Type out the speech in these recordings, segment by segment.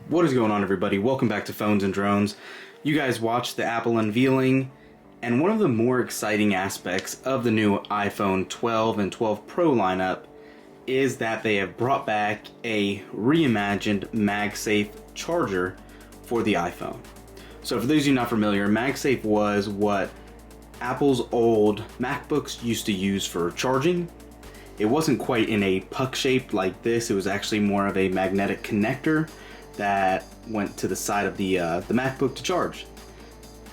What is going on, everybody? Welcome back to Phones and Drones. You guys watched the Apple unveiling, and one of the more exciting aspects of the new iPhone 12 and 12 Pro lineup is that they have brought back a reimagined MagSafe charger for the iPhone. So for those of you not familiar, MagSafe was what Apple's old MacBooks used to use for charging. It wasn't quite in a puck shape like this. It was actually more of a magnetic connector that went to the side of the MacBook to charge.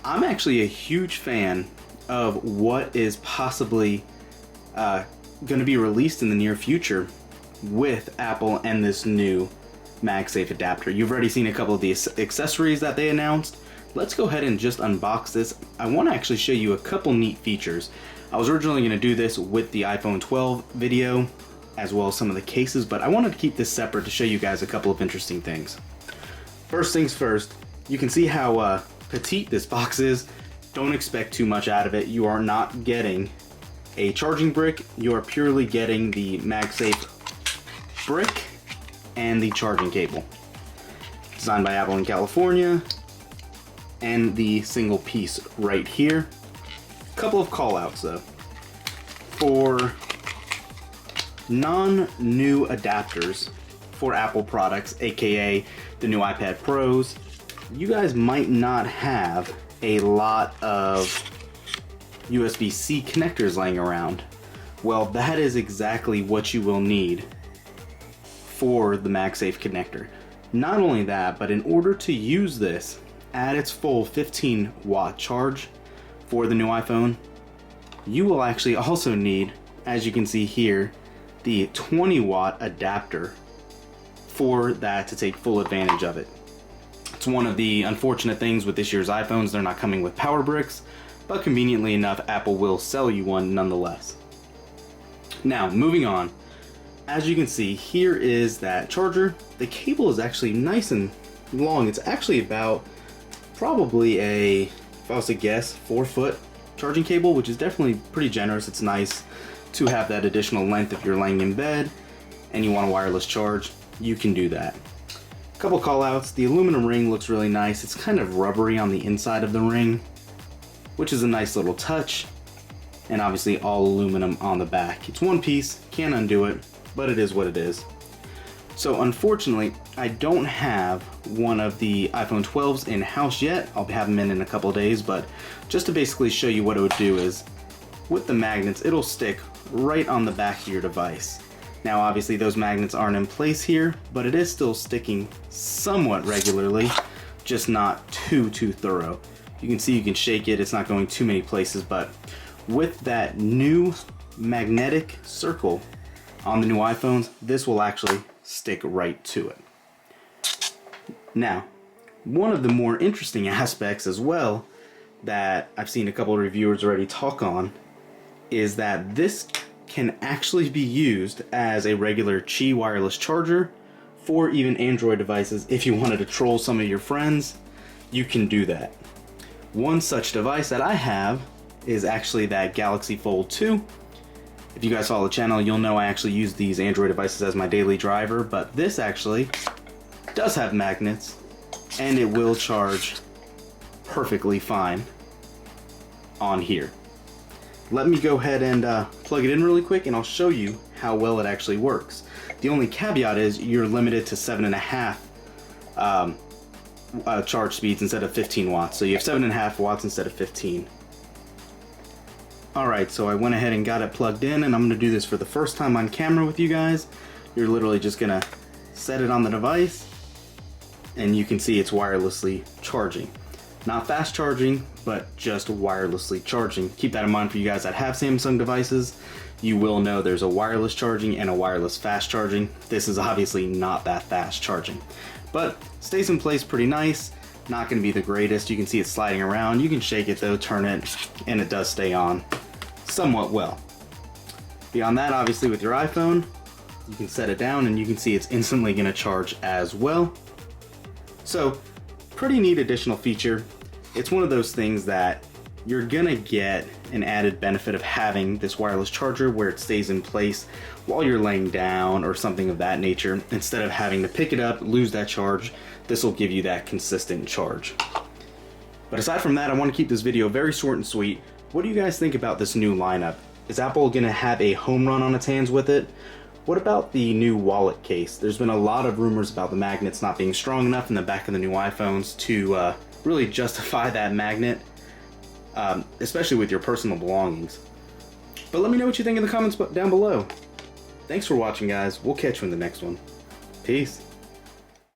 I'm actually a huge fan of what is possibly going to be released in the near future with Apple and this new MagSafe adapter. You've already seen a couple of the accessories that they announced. Let's go ahead and just unbox this. I want to actually show you a couple neat features. I was originally going to do this with the iPhone 12 video as well as some of the cases, but I wanted to keep this separate to show you guys a couple of interesting things. First things first, you can see how petite this box is. Don't expect too much out of it. You are not getting a charging brick. You are purely getting the MagSafe brick and the charging cable. Designed by Apple in California, and the single piece right here. Couple of call outs though. For non-new adapters for Apple products, aka the new iPad Pros, you guys might not have a lot of USB-C connectors laying around. Well, that is exactly what you will need for the MagSafe connector. Not only that, but in order to use this at its full 15-watt charge for the new iPhone, you will actually also need, as you can see here, the 20-watt adapter for that to take full advantage of it. It's one of the unfortunate things with this year's iPhones. They're not coming with power bricks, but conveniently enough, Apple will sell you one nonetheless. Now, moving on. As you can see, here is that charger. The cable is actually nice and long. It's actually about probably a, if I was to guess, 4-foot charging cable, which is definitely pretty generous. It's nice to have that additional length if you're laying in bed and you want a wireless charge. You can do that. A couple call outs. The aluminum ring looks really nice. It's kind of rubbery on the inside of the ring, which is a nice little touch. And obviously all aluminum on the back. It's one piece, can't undo it, but it is what it is. So unfortunately, I don't have one of the iPhone 12s in-house yet. I'll have them in a couple of days, but just to basically show you what it would do is, with the magnets, it'll stick right on the back of your device. Now obviously those magnets aren't in place here, but it is still sticking somewhat regularly, just not too thorough. You can see you can shake it, it's not going too many places, but with that new magnetic circle on the new iPhones, this will actually stick right to it. Now, one of the more interesting aspects as well that I've seen a couple of reviewers already talk on is that this can actually be used as a regular Qi wireless charger for even Android devices. If you wanted to troll some of your friends, you can do that. One such device that I have is actually that Galaxy Fold 2. If you guys follow the channel, you'll know I actually use these Android devices as my daily driver, but this actually does have magnets and it will charge perfectly fine on here. Let me go ahead and plug it in really quick and I'll show you how well it actually works. The only caveat is you're limited to 7.5 charge speeds instead of 15 watts. So you have 7.5 watts instead of 15. Alright, so I went ahead and got it plugged in, and I'm going to do this for the first time on camera with you guys. You're literally just going to set it on the device, and you can see it's wirelessly charging. Not fast charging, but just wirelessly charging. Keep that in mind for you guys that have Samsung devices. You will know there's a wireless charging and a wireless fast charging. This is obviously not that fast charging, but stays in place pretty nice. Not going to be the greatest. You can see it sliding around. You can shake it though, turn it, and it does stay on somewhat well. Beyond that, obviously with your iPhone, you can set it down and you can see it's instantly going to charge as well. So pretty neat additional feature. It's one of those things that you're gonna get an added benefit of having this wireless charger where it stays in place while you're laying down or something of that nature. Instead of having to pick it up, lose that charge, this will give you that consistent charge. But aside from that, I want to keep this video very short and sweet. What do you guys think about this new lineup? Is Apple going to have a home run on its hands with it? What about the new wallet case? There's been a lot of rumors about the magnets not being strong enough in the back of the new iPhones to really justify that magnet, especially with your personal belongings. But let me know what you think in the comments down below. Thanks for watching, guys. We'll catch you in the next one. Peace.